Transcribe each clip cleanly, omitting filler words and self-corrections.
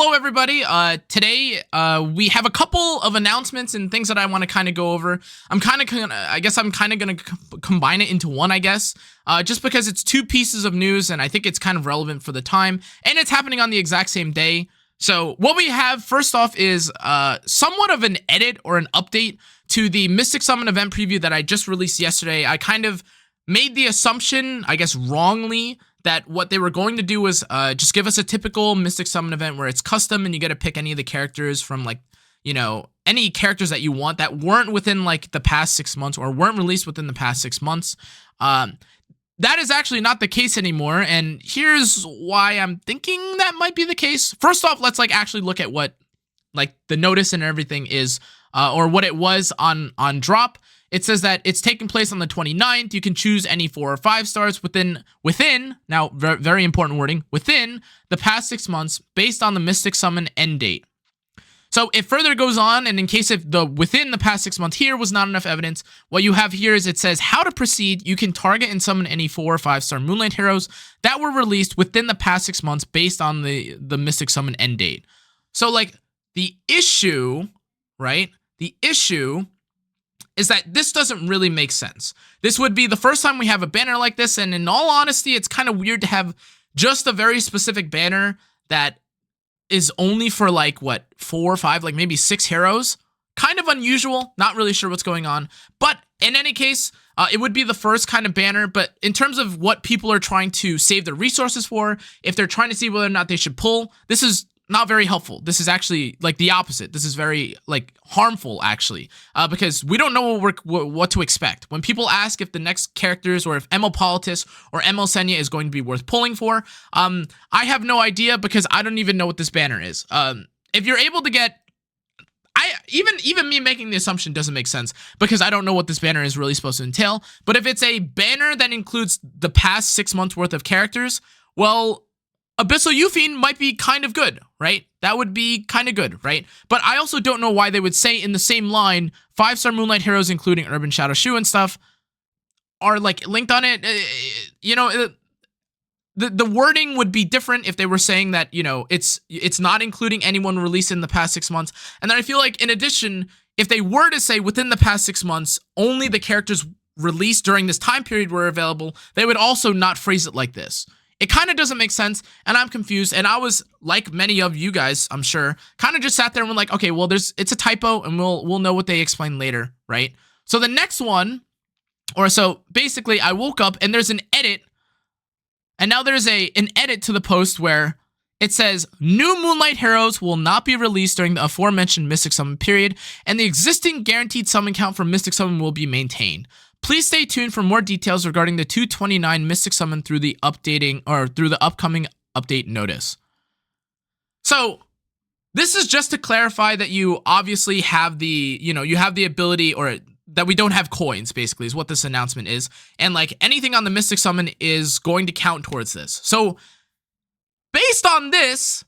Hello, everybody. Today, we have a couple of announcements and things that I want to kind of go over. I guess I'm kind of going to combine it into one, I guess, just because it's two pieces of news and I think it's kind of relevant for the time and it's happening on the exact same day. So what we have first off is somewhat of an edit or an update to the Mystic Summon event preview that I just released yesterday. I kind of made the assumption, I guess wrongly, that what they were going to do was just give us a typical Mystic Summon event where it's custom and you get to pick any of the characters from, like, you know, any characters that you want that weren't within like the past 6 months or weren't released within the past 6 months. That is actually not the case anymore, and here's why I'm thinking that might be the case. First off, let's like actually look at what like the notice and everything is, or what it was on drop. It says that it's taking place on the 29th. You can choose any 4 or 5 stars within now, very important wording, within the past 6 months based on the Mystic Summon end date. So it further goes on, and in case if the within the past 6 months here was not enough evidence, what you have here is it says how to proceed. You can target and summon any 4 or 5 star Moonlight heroes that were released within the past 6 months based on the Mystic Summon end date. So like the issue, right? The issue is that this doesn't really make sense. This would be the first time we have a banner like this, and in all honesty, it's kind of weird to have just a very specific banner that is only for like, what, 4 or 5, like maybe 6 heroes? Kind of unusual, not really sure what's going on. But in any case, it would be the first kind of banner, but in terms of what people are trying to save their resources for, if they're trying to see whether or not they should pull, this is not very helpful. This is actually like the opposite. This is very like harmful actually, because we don't know what to expect. When people ask if the next characters or if ML Politis or ML Senya is going to be worth pulling for, I have no idea because I don't even know what this banner is. If you're able to get, even me making the assumption doesn't make sense because I don't know what this banner is really supposed to entail. But if it's a banner that includes the past 6 months worth of characters, well, Abyssal Euphine might be kind of good, right? That would be kind of good, right? But I also don't know why they would say in the same line, 5-star Moonlight heroes, including Urban Shadow Shoe and stuff, are like linked on it. You know, the wording would be different if they were saying that, you know, it's not including anyone released in the past 6 months. And then I feel like in addition, if they were to say within the past 6 months, only the characters released during this time period were available, they would also not phrase it like this. It kind of doesn't make sense, and I'm confused, and I was, like many of you guys, I'm sure, kind of just sat there and were like, okay, well, it's a typo, and we'll know what they explain later, right? So the next one, so basically, I woke up, and there's an edit, and now there's an edit to the post where it says, new Moonlight heroes will not be released during the aforementioned Mystic Summon period, and the existing guaranteed summon count for Mystic Summon will be maintained. Please stay tuned for more details regarding the 229 Mystic Summon through the upcoming update notice. So this is just to clarify that you obviously have the, you have the ability, or that we don't have coins, basically, is what this announcement is. And like anything on the Mystic Summon is going to count towards this. So based on this,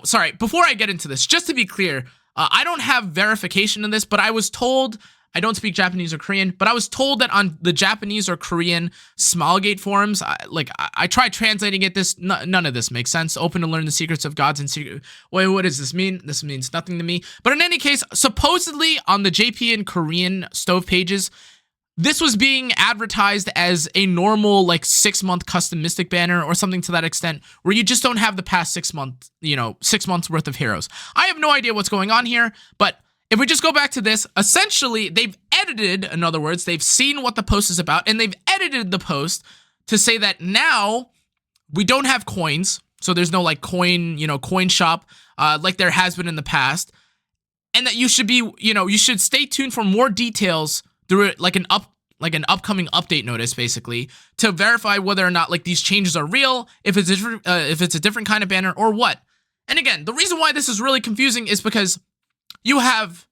sorry, before I get into this, just to be clear, I don't have verification of this, but I was told, I don't speak Japanese or Korean, but I was told that on the Japanese or Korean Smilegate forums, I tried translating it. None of this makes sense. Open to learn the secrets of gods and secret. Wait, what does this mean? This means nothing to me. But in any case, supposedly on the JP and Korean stove pages, this was being advertised as a normal like 6-month custom Mystic banner or something to that extent, where you just don't have the past 6 months, 6 months worth of heroes. I have no idea what's going on here, but if we just go back to this, essentially they've edited, in other words, they've seen what the post is about, and they've edited the post to say that now we don't have coins, so there's no like coin shop like there has been in the past, and that you should be, you should stay tuned for more details through like an upcoming update notice, basically, to verify whether or not like these changes are real, if it's a different kind of banner or what. And again, the reason why this is really confusing is because you have,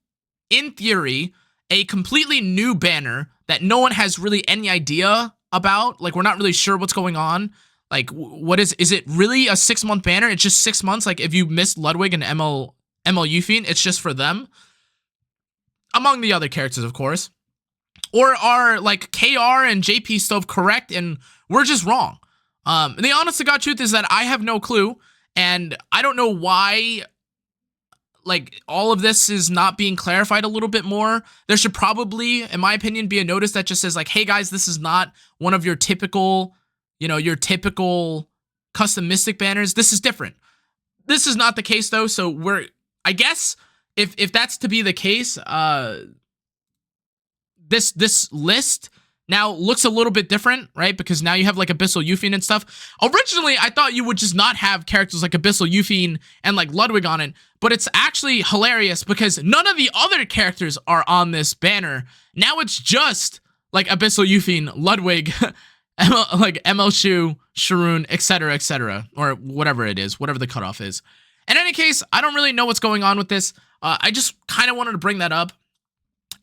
in theory, a completely new banner that no one has really any idea about. Like, we're not really sure what's going on. Like, what is it really a 6-month banner? It's just 6 months. Like, if you missed Ludwig and ML Euphine, it's just for them, among the other characters, of course. Or are like KR and JP Stove correct and we're just wrong? The honest to God truth is that I have no clue. And I don't know why, like, all of this is not being clarified a little bit more. There should probably, in my opinion, be a notice that just says like, hey guys, this is not one of your typical, your typical custom Mystic banners. This is different. This is not the case though, so I guess if that's to be the case, this list now looks a little bit different, right? Because now you have like Abyssal Euphine and stuff. Originally, I thought you would just not have characters like Abyssal Euphine and like Ludwig on it, but it's actually hilarious because none of the other characters are on this banner. Now it's just like Abyssal Euphine, Ludwig, like ML Shu, Sharoon, etc., or whatever it is, whatever the cutoff is. In any case, I don't really know what's going on with this. I just kind of wanted to bring that up.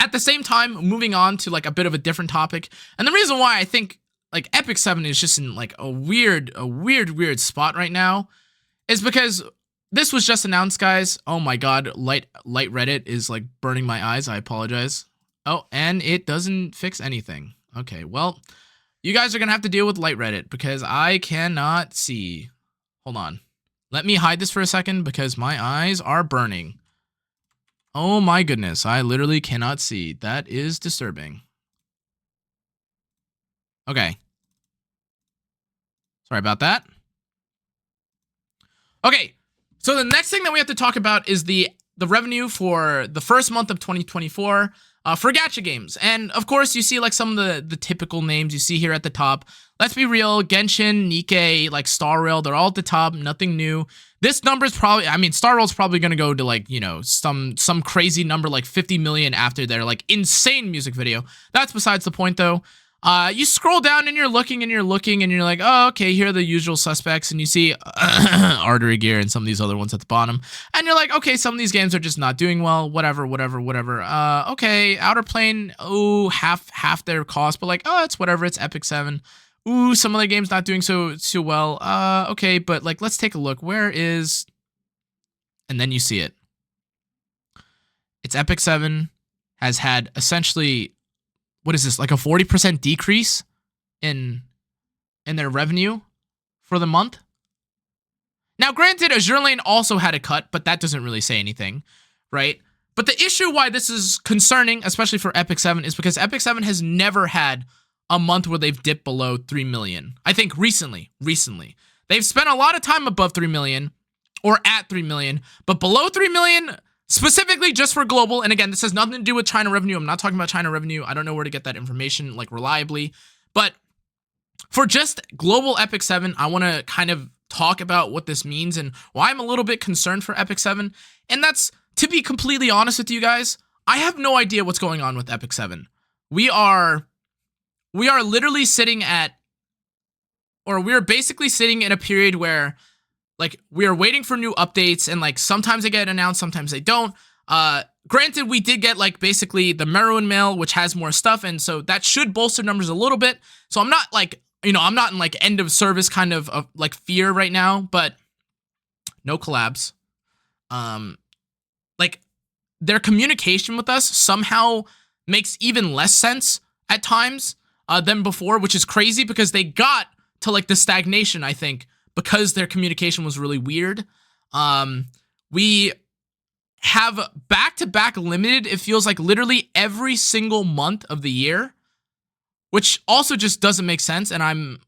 At the same time, moving on to like a bit of a different topic. And the reason why I think like EpicSeven is just in like a weird spot right now is because this was just announced, guys. Oh my god, light Reddit is like burning my eyes. I apologize. Oh, and it doesn't fix anything. Okay, well, you guys are gonna have to deal with light Reddit because I cannot see. Hold on. Let me hide this for a second because my eyes are burning. Oh my goodness, I literally cannot see. That is disturbing. Okay. Sorry about that. Okay, so the next thing that we have to talk about is the revenue for the first month of 2024 for gacha games. And of course, you see like some of the typical names you see here at the top. Let's be real, Genshin, Nikkei, like Star Rail, they're all at the top, nothing new. This number's probably, I mean, Star Rail's probably going to go to like, some crazy number like 50 million after their like insane music video. That's besides the point though. You scroll down and you're looking and you're like, oh, okay, here are the usual suspects. And you see Artery Gear and some of these other ones at the bottom. And you're like, okay, some of these games are just not doing well, whatever. Okay, Outer Plane, oh, half their cost, but like, oh, it's whatever, it's EpicSeven. Ooh, some of the games not doing so well. Okay, but like, let's take a look. Where is... And then you see it. It's EpicSeven has had essentially... What is this? Like a 40% decrease in their revenue for the month? Now, granted, Azure Lane also had a cut, but that doesn't really say anything, right? But the issue why this is concerning, especially for EpicSeven, is because EpicSeven has never had a month where they've dipped below 3 million. I think recently. They've spent a lot of time above 3 million or at 3 million, but below 3 million, specifically just for global. And again, this has nothing to do with China revenue. I'm not talking about China revenue. I don't know where to get that information like reliably, but for just global EpicSeven, I want to kind of talk about what this means and why I'm a little bit concerned for EpicSeven. And that's, to be completely honest with you guys, I have no idea what's going on with EpicSeven. We are literally sitting at, or we're basically sitting in a period where like we are waiting for new updates and like sometimes they get announced, sometimes they don't. Granted, we did get like basically the Meruan mail, which has more stuff. And so that should bolster numbers a little bit. So I'm not like, I'm not in like end of service kind of like fear right now, but no collabs. Like their communication with us somehow makes even less sense at times than before, which is crazy because they got to like the stagnation, I think, because their communication was really weird. We have back-to-back limited, it feels like literally every single month of the year, which also just doesn't make sense. And I'm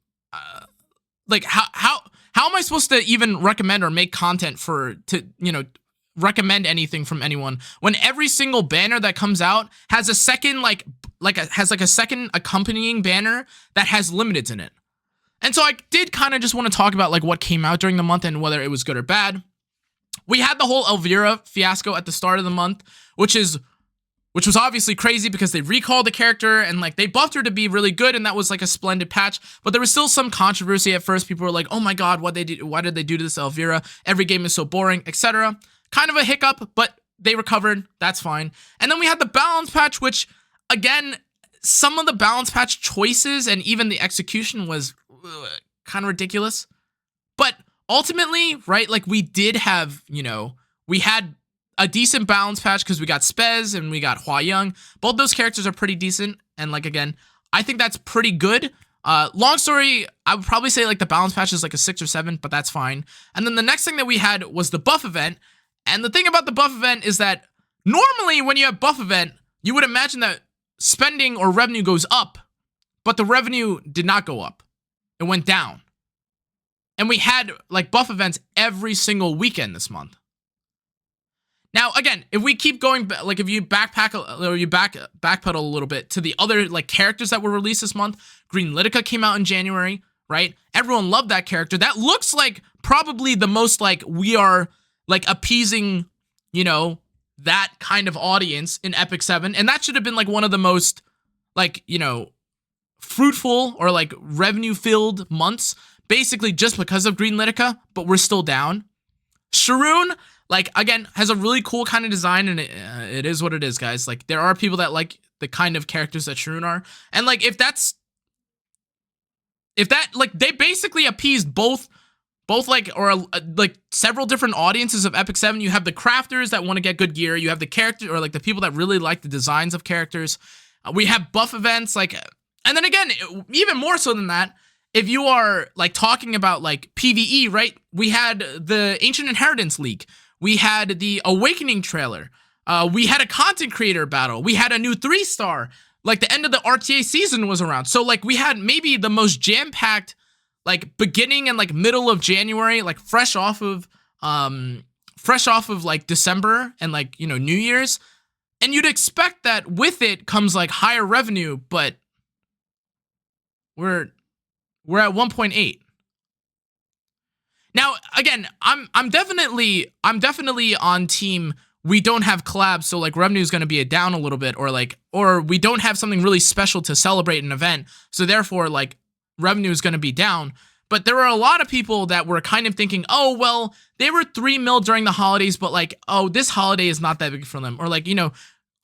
like, how am I supposed to even recommend or make content recommend anything from anyone when every single banner that comes out has a second has a second accompanying banner that has limiteds in it. And so I did kind of just want to talk about like what came out during the month and whether it was good or bad. We had the whole Elvira fiasco at the start of the month, which was obviously crazy because they recalled the character and like they buffed her to be really good, and that was like a splendid patch. But there was still some controversy at first. People were like, "Oh my god, why did they do to this Elvira? Every game is so boring, etc." Kind of a hiccup, but they recovered. That's fine. And then we had the balance patch, which again, some of the balance patch choices and even the execution was kind of ridiculous. But ultimately, right, like we did have, we had a decent balance patch because we got Spez and we got Hua Young. Both those characters are pretty decent. And like, again, I think that's pretty good. Long story, I would probably say like the balance patch is like a 6 or 7, but that's fine. And then the next thing that we had was the buff event. And the thing about the buff event is that normally when you have buff event, you would imagine that spending or revenue goes up, but the revenue did not go up. It went down. And we had like buff events every single weekend this month. Now, again, if we keep going, like if you backpedal a little bit to the other like characters that were released this month, Green Litica came out in January, right? Everyone loved that character. That looks like probably the most like we are like appeasing, you know, that kind of audience in EpicSeven. And that should have been like one of the most like, you know, fruitful or like revenue filled months, basically just because of Green Litica, but we're still down. Sharoon, like, again, has a really cool kind of design, and it is what it is, guys. Like, there are people that like the kind of characters that Sharoon are. And, like, if that, like, they basically appeased both, like, or, like, several different audiences of EpicSeven. You have the crafters that want to get good gear. You have the characters, or, like, the people that really like the designs of characters. We have buff events, like, and then, again, even more so than that, if you are, like, talking about, like, PvE, right? We had the Ancient Inheritance leak. We had the Awakening trailer. We had a content creator battle. We had a new 3-star. Like, the end of the RTA season was around. So, like, we had maybe the most jam-packed, like, beginning and, like, middle of January, like, fresh off of, like, December and, like, you know, New Year's. And you'd expect that with it comes, like, higher revenue, but we're at 1.8. Now, again, I'm definitely on team we don't have collabs, so like revenue is going to be down a little bit, or we don't have something really special to celebrate an event, so therefore like revenue is going to be down. But there were a lot of people that were kind of thinking, oh well, they were 3 mil during the holidays, but like, oh, this holiday is not that big for them, or like, you know,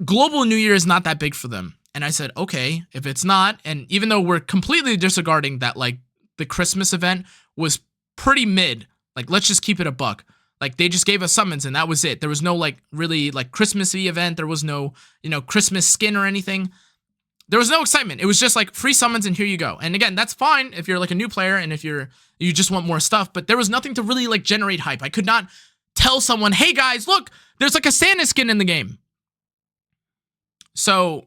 global New Year is not that big for them. And I said, okay, if it's not, and even though we're completely disregarding that, like the Christmas event was pretty mid, like let's just keep it a buck. Like they just gave us summons and that was it. There was no like really like Christmassy event. There was no, you know, Christmas skin or anything. There was no excitement. It was just like free summons and here you go. And again, that's fine if you're like a new player and if you just want more stuff, but there was nothing to really like generate hype. I could not tell someone, hey guys, look, there's like a Santa skin in the game. So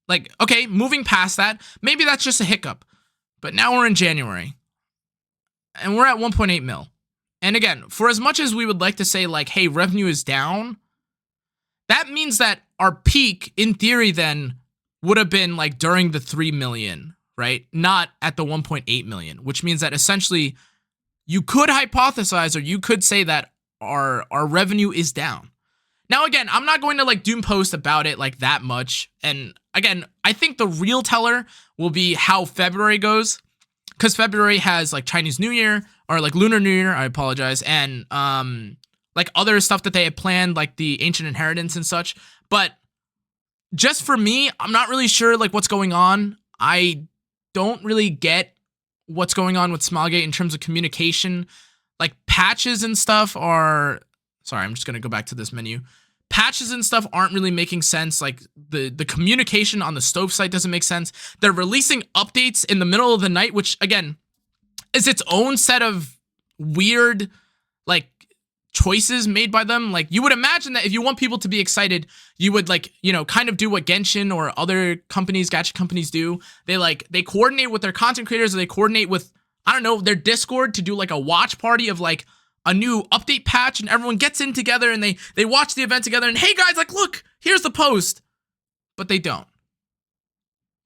like, okay, moving past that, maybe that's just a hiccup. But now we're in January. And we're at 1.8 mil. And again, for as much as we would like to say like, hey, revenue is down, that means that our peak, in theory then, would have been like during the 3 million, right? Not at the 1.8 million, which means that essentially you could hypothesize or you could say that our revenue is down. Now, again, I'm not going to like doom post about it like that much. And again, I think the real teller will be how February goes. Because February has like Chinese New Year or like Lunar New Year, I apologize, and like other stuff that they had planned, like the Ancient Inheritance and such. But just for me, I'm not really sure like what's going on. I don't really get what's going on with Smilegate in terms of communication. Like patches and stuff are, sorry, I'm just gonna go back to this menu. Patches and stuff aren't really making sense. Like the communication on the Stove site doesn't make sense. They're releasing updates in the middle of the night, which again is its own set of weird like choices made by them. Like you would imagine that if you want people to be excited, you would like, you know, kind of do what Genshin or other companies, gacha companies do. They coordinate with their content creators, or they coordinate with, I don't know, their Discord to do like a watch party of like a new update patch, and everyone gets in together and they watch the event together and hey guys, like look, here's the post. But they don't.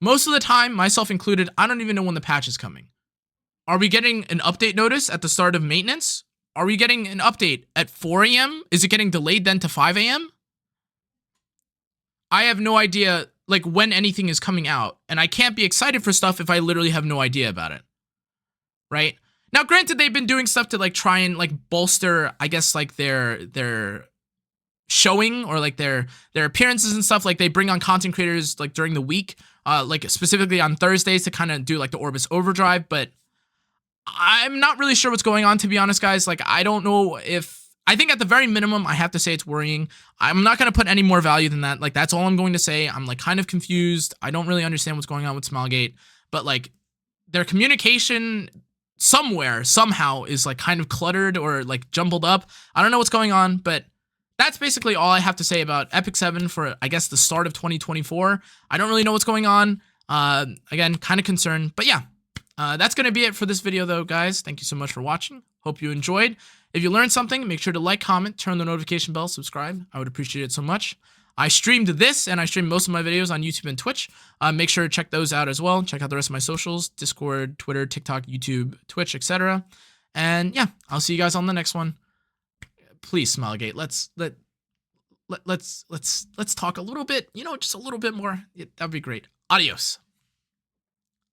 Most of the time, myself included, I don't even know when the patch is coming. Are we getting an update notice at the start of maintenance? Are we getting an update at 4 a.m.? Is it getting delayed then to 5 a.m.? I have no idea like when anything is coming out, and I can't be excited for stuff if I literally have no idea about it. Right? Now, granted, they've been doing stuff to like try and like bolster, I guess, like their showing or like their appearances and stuff. Like they bring on content creators like during the week, like specifically on Thursdays to kind of do like the Orbis Overdrive. But I'm not really sure what's going on, to be honest, guys. Like I don't know if, I think at the very minimum, I have to say it's worrying. I'm not going to put any more value than that. Like that's all I'm going to say. I'm like kind of confused. I don't really understand what's going on with Smilegate. but like their communication somewhere somehow is like kind of cluttered or like jumbled up. I don't know what's going on, but that's basically all I have to say about EpicSeven for, I guess, the start of 2024. I don't really know what's going on. Again, kind of concerned, but yeah. That's going to be it for this video, though, guys. Thank you so much for watching. Hope you enjoyed. If you learned something, make sure to like, comment, turn the notification bell, subscribe. I would appreciate it so much. I streamed this, and I streamed most of my videos on YouTube and Twitch. Make sure to check those out as well. Check out the rest of my socials, Discord, Twitter, TikTok, YouTube, Twitch, etc. And yeah, I'll see you guys on the next one. Please, Smilegate, let's talk a little bit, just a little bit more. That'd be great. Adios.